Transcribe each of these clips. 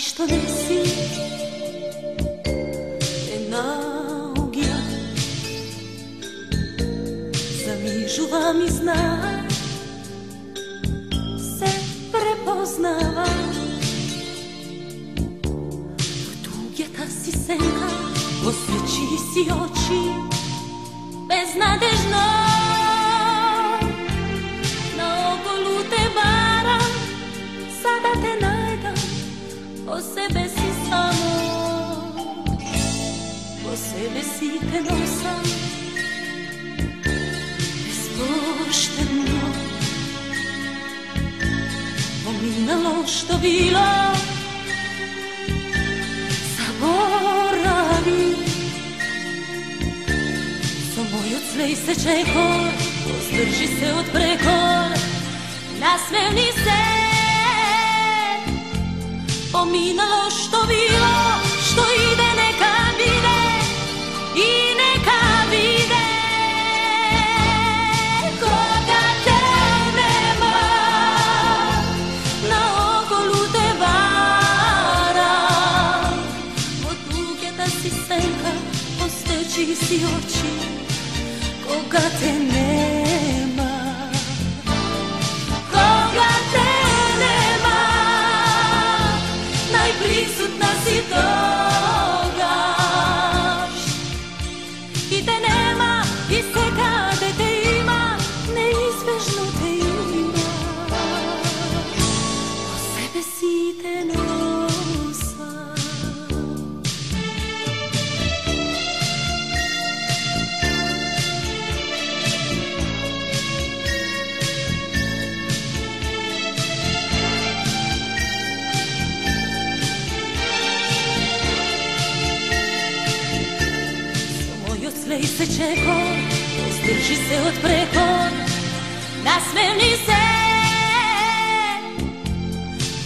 што не си една огија, замижува ми знак, се препознава. Во туѓата си сенка, освечи си очи, безнадежно. Наоколу те барам, за да те најдам, по себе си само, по себе си те носам, безпоштено. Поминало што било, заборави. Со мојот слеј се чекор, воздржи се од прекор, насмевни се. Поминало што било, што иде нека биде и нека биде. Кога те нема, наоколу те барам, во туѓата си сенка, остечи си очи. Кога те нема, кога те нема, најприсутна си тогаш. И те нема, и секаде те има, неизбежно те има. По себе си те носа. Слеј се чекор, воздржи се од прекор, насмевни се.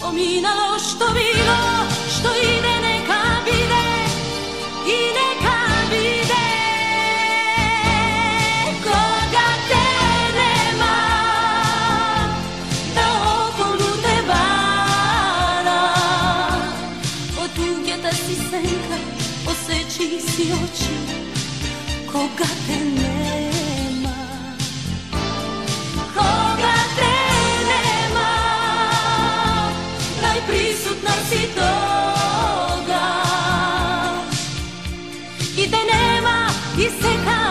Поминало што било, што иде нека биде и нека биде. Кога те нема, наоколу те барам, во туѓата си сенка, осечи си очи. Кога те нема, кога те нема, најприсутна си тогаш. И те нема, и сега